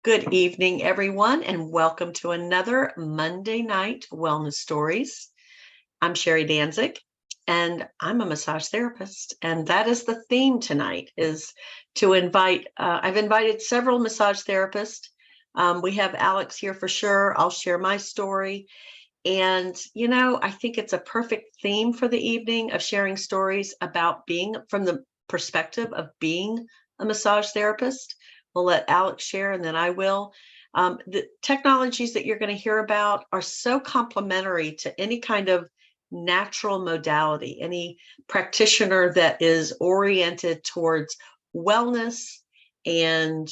Good evening, everyone, and welcome to another Monday Night Wellness Stories. I'm Sherry Danzig, and I'm a massage therapist, and that is the theme tonight, is to invite, I've invited several massage therapists. We have Alex here for sure. I'll share my story. And, I think it's a perfect theme for the evening of sharing stories about being from the perspective of being a massage therapist. We'll let Alex share and then I will. The technologies that you're going to hear about are so complementary to any kind of natural modality, any practitioner that is oriented towards wellness and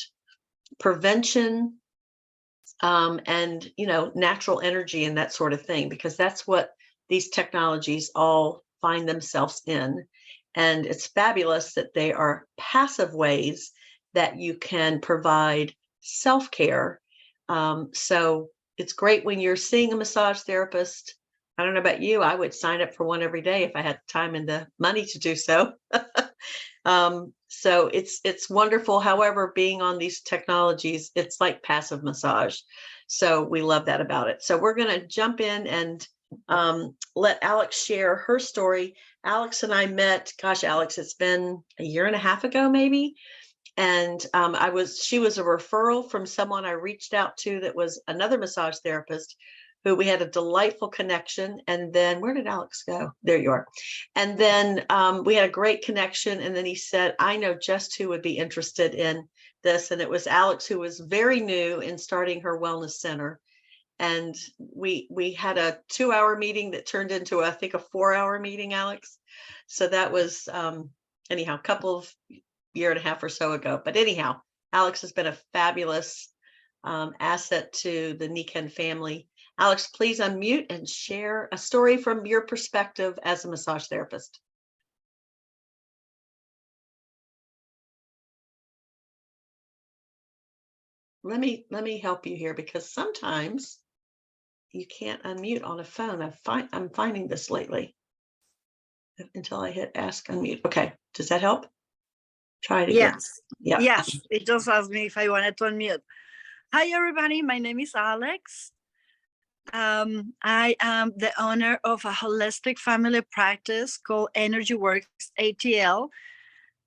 prevention, and natural energy and that sort of thing, because that's what these technologies all find themselves in. And it's fabulous that they are passive ways that you can provide self-care. So it's great when you're seeing a massage therapist. I don't know about you, I would sign up for one every day if I had the time and the money to do so. So it's wonderful. However, being on these technologies, it's like passive massage. So we love that about it. So we're going to jump in and let Alex share her story. Alex and I met, gosh, Alex, it's been a year and a half ago, maybe. And she was a referral from someone I reached out to that was another massage therapist who we had a delightful connection. And then where did Alex go? There you are. And then we had a great connection. And then he said, I know just who would be interested in this. And it was Alex, who was very new in starting her wellness center. And we had a 2-hour meeting that turned into, I think, a 4-hour meeting, Alex. So that was, anyhow, a couple of year and a half or so ago. But anyhow, Alex has been a fabulous asset to the Nikken family. Alex, please unmute and share a story from your perspective as a massage therapist. Let me help you here, because sometimes you can't unmute on a phone. I'm finding this lately until I hit ask unmute. Okay, does that help? Try it again. Yes. Yeah. Yes. It just asked me if I wanted to unmute. Hi, everybody. My name is Alex. I am the owner of a holistic family practice called Energy Works ATL.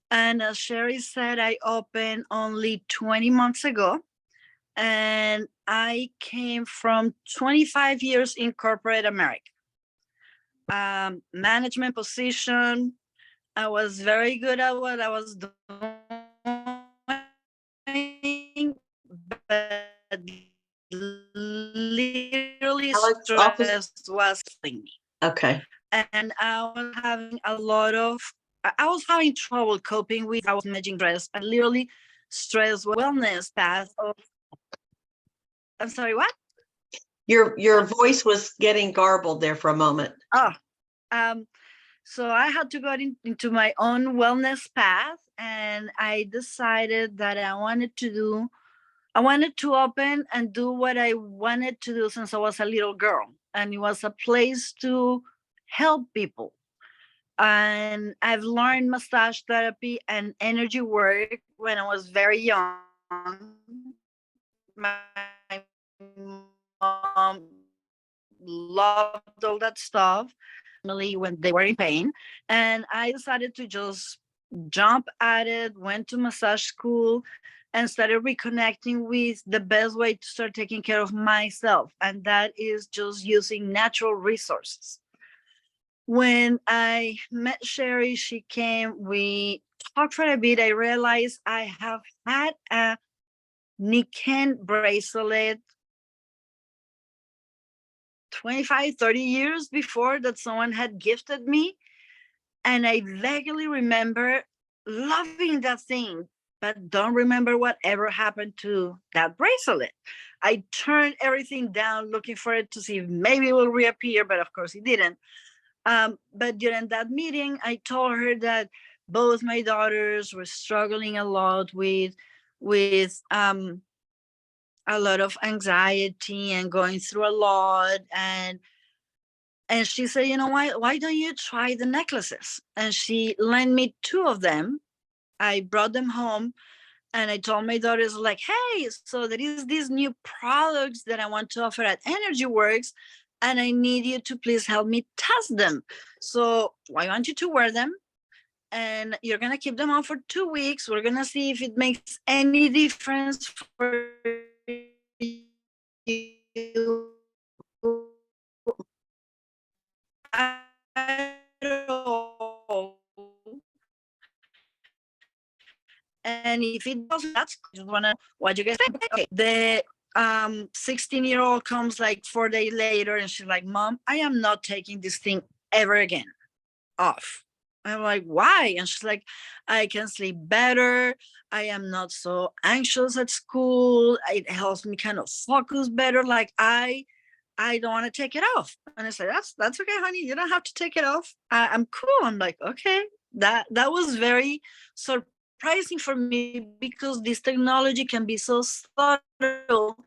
And as Sherry said, I opened only 20 months ago. And I came from 25 years in corporate America. Management position. I was very good at what I was doing, but literally Alex, stress was killing me. Okay. And I was having trouble coping with, I was managing stress, and literally stress was wellness path of, I'm sorry, what? Your voice was getting garbled there for a moment. So I had to go into my own wellness path, and I decided that I wanted to open and do what I wanted to do since I was a little girl. And it was a place to help people. And I've learned massage therapy and energy work when I was very young. My mom loved all that stuff, when they were in pain. And I decided to just jump at it, went to massage school, and started reconnecting with the best way to start taking care of myself. And that is just using natural resources. When I met Sherry, she came, we talked for a bit. I realized I have had a Nikken bracelet 25, 30 years before that someone had gifted me. And I vaguely remember loving that thing, but don't remember whatever happened to that bracelet. I turned everything down looking for it to see if maybe it will reappear, but of course it didn't. But during that meeting, I told her that both my daughters were struggling a lot with a lot of anxiety and going through a lot. And she said, why don't you try the necklaces? And she lent me 2 of them. I brought them home, And I told my daughters, like, hey, so there is these new products that I want to offer at Energy Works, and I need you to please help me test them. So I want you to wear them, and you're gonna keep them on for 2 weeks. We're gonna see if it makes any difference for you at all. And if it doesn't, that's just wanna what you guys think. Okay. The 16-year-old comes like 4 days later and she's like, Mom, I am not taking this thing ever again off. I'm like, why? And she's like, I can sleep better. I am not so anxious at school. It helps me kind of focus better. Like I don't want to take it off. And I said, that's okay, honey. You don't have to take it off. I'm cool. I'm like, okay. That was very surprising for me because this technology can be so subtle.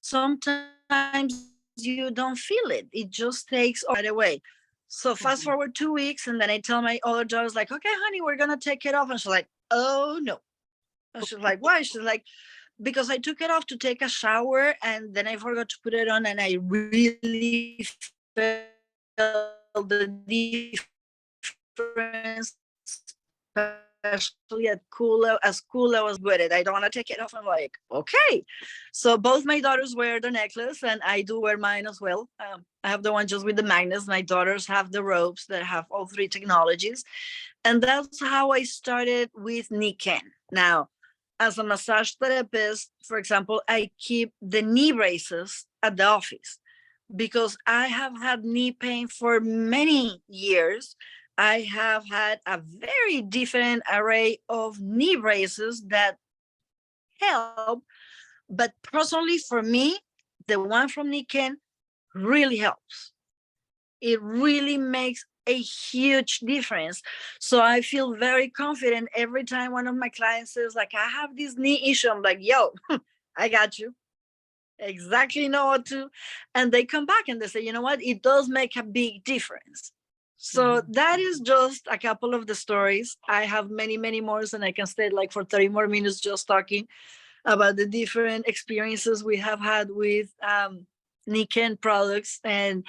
Sometimes you don't feel it. It just takes right away. So fast forward 2 weeks, and then I tell my older daughter, like, okay, honey, we're gonna take it off. And she's like, oh no. And she's like, why? She's like, because I took it off to take a shower and then I forgot to put it on, and I really felt the difference, especially at school I was with it. I don't want to take it off. I'm like, okay. So both my daughters wear the necklace and I do wear mine as well. I have the one just with the magnets. My daughters have the ropes that have all three technologies. And that's how I started with Nikken. Now, as a massage therapist, for example, I keep the knee braces at the office because I have had knee pain for many years. I have had a very different array of knee braces that help, but personally for me, the one from Nikken really helps. It really makes a huge difference. So I feel very confident every time one of my clients says, like, I have this knee issue. I'm like, yo, I got you. Exactly know what to. And they come back and they say, you know what? It does make a big difference. So that is just a couple of the stories. I have many, many more, and I can stay like for 30 more minutes just talking about the different experiences we have had with Nikken products. And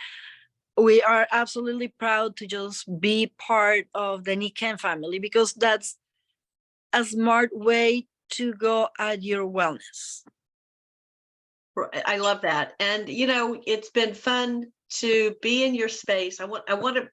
we are absolutely proud to just be part of the Nikken family because that's a smart way to go at your wellness. I love that. And it's been fun to be in your space. I want to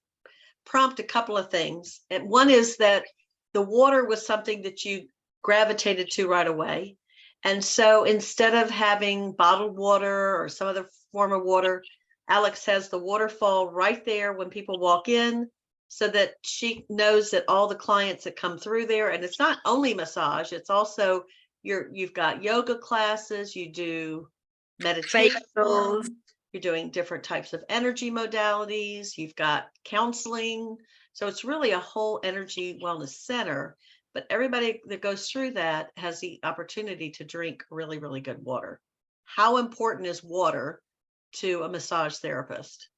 prompt a couple of things. And one is that the water was something that you gravitated to right away. And so instead of having bottled water or some other form of water, Alex has the waterfall right there when people walk in so that she knows that all the clients that come through there, and it's not only massage, it's also you've got yoga classes, you do meditation, Facials. you're doing different types of energy modalities, you've got counseling. So it's really a whole energy wellness center. But everybody that goes through that has the opportunity to drink really, really good water. How important is water to a massage therapist?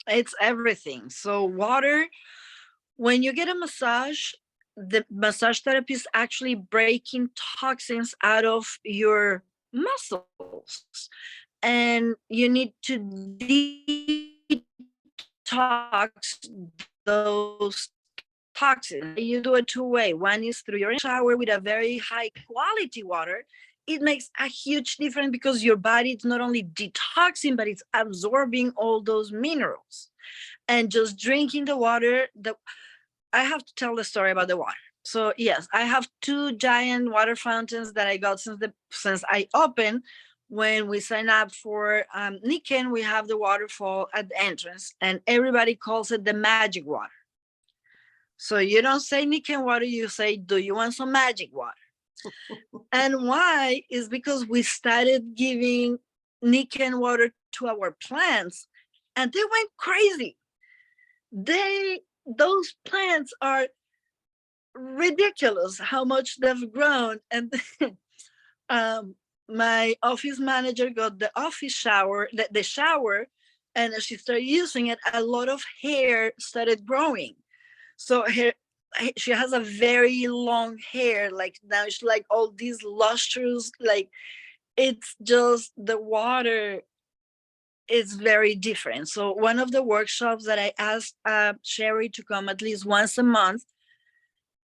It's everything. So water, when you get a massage, the massage therapist actually breaking toxins out of your muscles, and you need to detox those toxins. You do it two-way. One is through your shower with a very high quality water. It makes a huge difference because your body is not only detoxing, but it's absorbing all those minerals. And just drinking the water, I have to tell the story about the water. So yes, I have two giant water fountains that I got since I opened. When we sign up for Nikken, we have the waterfall at the entrance, and everybody calls it the magic water. So you don't say Nikken water, you say, do you want some magic water? And why is because we started giving Nikken water to our plants and they went crazy. Those plants are ridiculous how much they've grown. And my office manager got the office shower, the shower, and as she started using it, a lot of hair started growing. So she has a very long hair. Like now she's like all these lustrous, like it's just the water is very different. So one of the workshops that I asked Sherry to come at least once a month,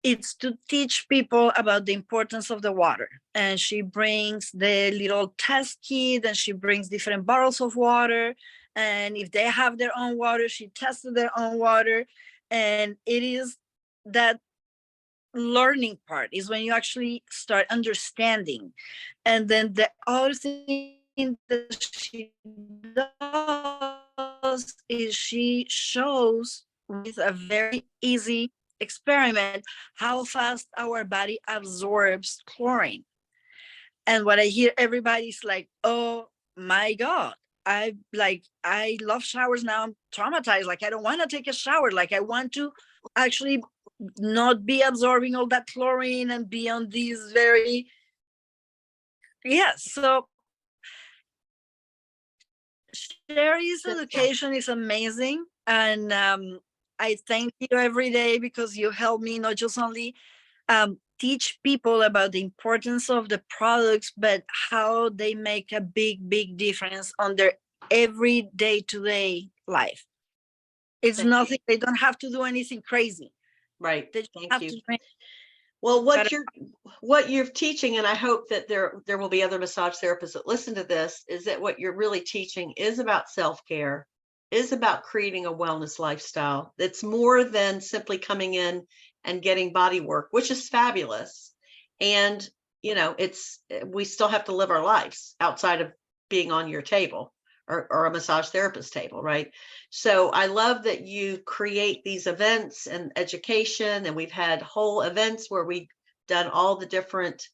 it's to teach people about the importance of the water. And she brings the little test kit and she brings different bottles of water. And if they have their own water, she tested their own water. And it is that learning part is when you actually start understanding. And then the other thing that she does is she shows with a very easy experiment how fast our body absorbs chlorine. And what I hear everybody's like, oh my God, I love showers now. I'm traumatized. Like I don't want to take a shower. Like I want to actually not be absorbing all that chlorine and be on these very, yes. So Sherry's education is amazing. And I thank you every day because you help me not just only teach people about the importance of the products, but how they make a big, big difference on their every day to day life. It's nothing, they don't have to do anything crazy. Right. They just Thank have you. to drink. Well, what you're teaching, and I hope that there will be other massage therapists that listen to this, is that what you're really teaching is about self-care, is about creating a wellness lifestyle. That's more than simply coming in and getting body work, which is fabulous. And it's we still have to live our lives outside of being on your table or a massage therapist table, right? So I love that you create these events and education, and we've had whole events where we've done all the different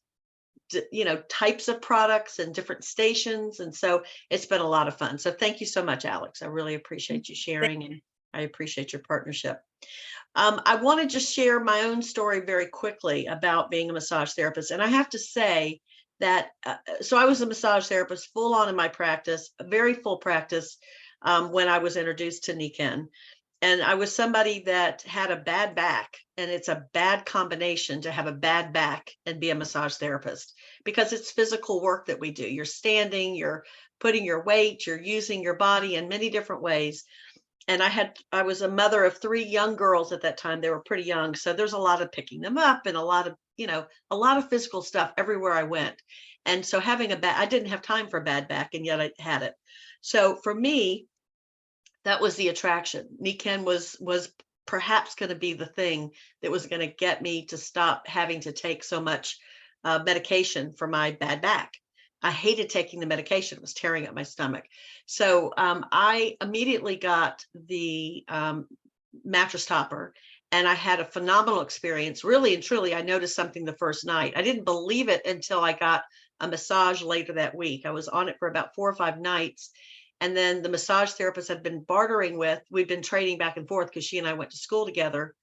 types of products and different stations, and so it's been a lot of fun. So thank you so much, Alex. I really appreciate you sharing, and I appreciate your partnership. I want to just share my own story very quickly about being a massage therapist. And I have to say that, so I was a massage therapist full on in my practice, a very full practice when I was introduced to Nikken. And I was somebody that had a bad back, and it's a bad combination to have a bad back and be a massage therapist because it's physical work that we do. You're standing, you're putting your weight, you're using your body in many different ways. And I was a mother of 3 young girls at that time. They were pretty young, so there's a lot of picking them up and a lot of a lot of physical stuff everywhere I went. And so having I didn't have time for a bad back, and yet I had it. So for me, that was the attraction. Nikken was perhaps going to be the thing that was going to get me to stop having to take so much medication for my bad back. I hated taking the medication. It was tearing up my stomach. So I immediately got the mattress topper, and I had a phenomenal experience. Really and truly, I noticed something the first night. I didn't believe it until I got a massage later that week. I was on it for about 4 or 5 nights. And then the massage therapist I'd been bartering with, we'd been trading back and forth because she and I went to school together.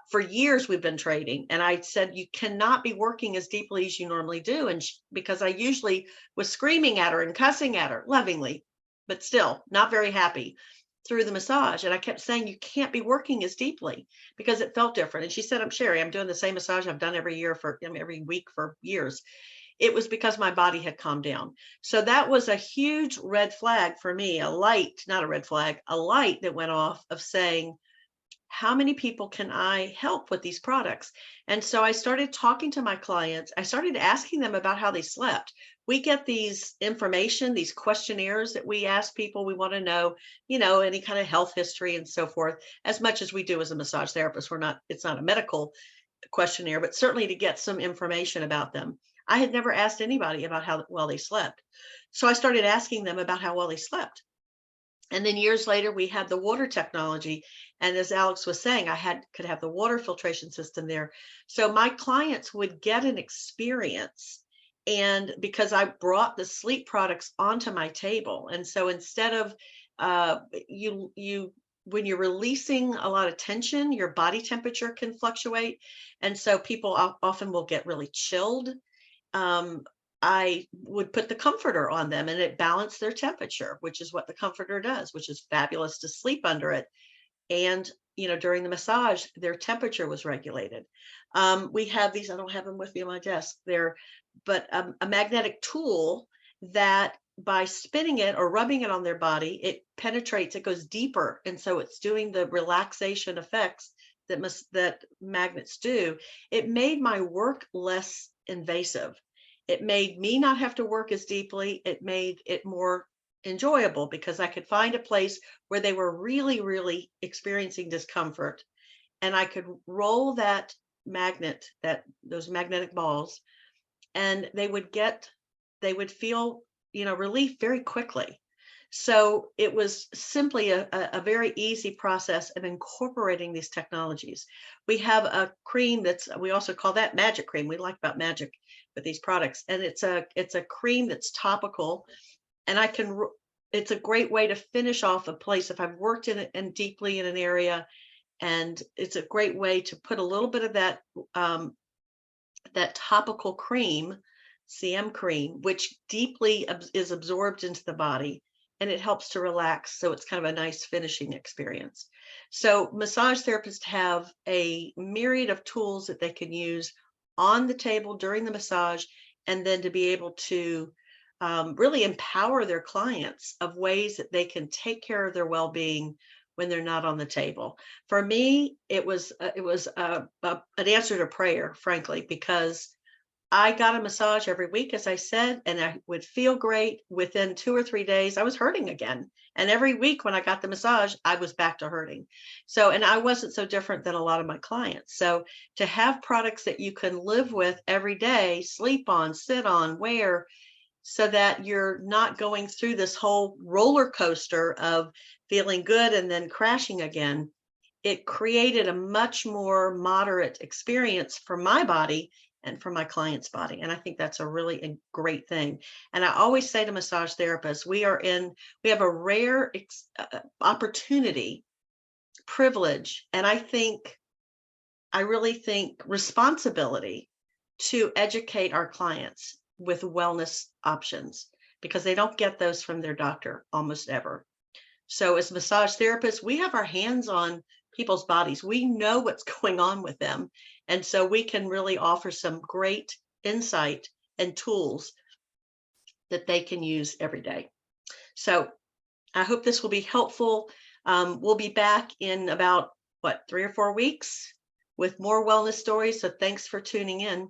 For years we've been trading, and I said, you cannot be working as deeply as you normally do. And because I usually was screaming at her and cussing at her lovingly, but still not very happy through the massage. And I kept saying, you can't be working as deeply, because it felt different. And she said, I'm Sherry, I'm doing the same massage I've done every week for years. It was because my body had calmed down. So that was a huge red flag for me, a light, not a red flag, a light that went off of saying, how many people can I help with these products? And so I started talking to my clients. I started asking them about how they slept. We get these information, these questionnaires that we ask people. We want to know, any kind of health history and so forth, as much as we do as a massage therapist. It's not a medical questionnaire, but certainly to get some information about them. I had never asked anybody about how well they slept. So I started asking them about how well they slept. And then years later, we had the water technology. And as Alex was saying, could have the water filtration system there. So my clients would get an experience. And because I brought the sleep products onto my table. And so instead of when you're releasing a lot of tension, your body temperature can fluctuate. And so people often will get really chilled. I would put the comforter on them, and it balanced their temperature, which is what the comforter does, which is fabulous to sleep under it. And during the massage, their temperature was regulated. We have these, I don't have them with me on my desk there, but a magnetic tool that by spinning it or rubbing it on their body, it penetrates, it goes deeper. And so it's doing the relaxation effects that magnets do. It made my work less invasive. It made me not have to work as deeply. It made it more enjoyable because I could find a place where they were really, really experiencing discomfort. And I could roll that magnet, those magnetic balls, and they would feel, relief very quickly. So it was simply a very easy process of incorporating these technologies. We have a cream we also call that magic cream. We like about magic with these products. And it's a cream that's topical, and it's a great way to finish off a place. If I've worked in it and deeply in an area, and it's a great way to put a little bit of that topical cream, CM cream, which deeply is absorbed into the body, and it helps to relax. So it's kind of a nice finishing experience. So massage therapists have a myriad of tools that they can use on the table during the massage, and then to be able to really empower their clients of ways that they can take care of their well-being when they're not on the table. For me, it was an answer to prayer, frankly, because I got a massage every week, as I said, and I would feel great. Within 2 or 3 days, I was hurting again. And every week when I got the massage, I was back to hurting. So, and I wasn't so different than a lot of my clients. So to have products that you can live with every day, sleep on, sit on, wear, so that you're not going through this whole roller coaster of feeling good and then crashing again. It created a much more moderate experience for my body and for my client's body. And I think that's a really great thing. And I always say to massage therapists, we have a rare opportunity, privilege, and I really think responsibility to educate our clients with wellness options, because they don't get those from their doctor almost ever. So as massage therapists, we have our hands on people's bodies. We know what's going on with them. And so we can really offer some great insight and tools that they can use every day. So I hope this will be helpful. We'll be back in about 3 or 4 weeks with more wellness stories. So thanks for tuning in.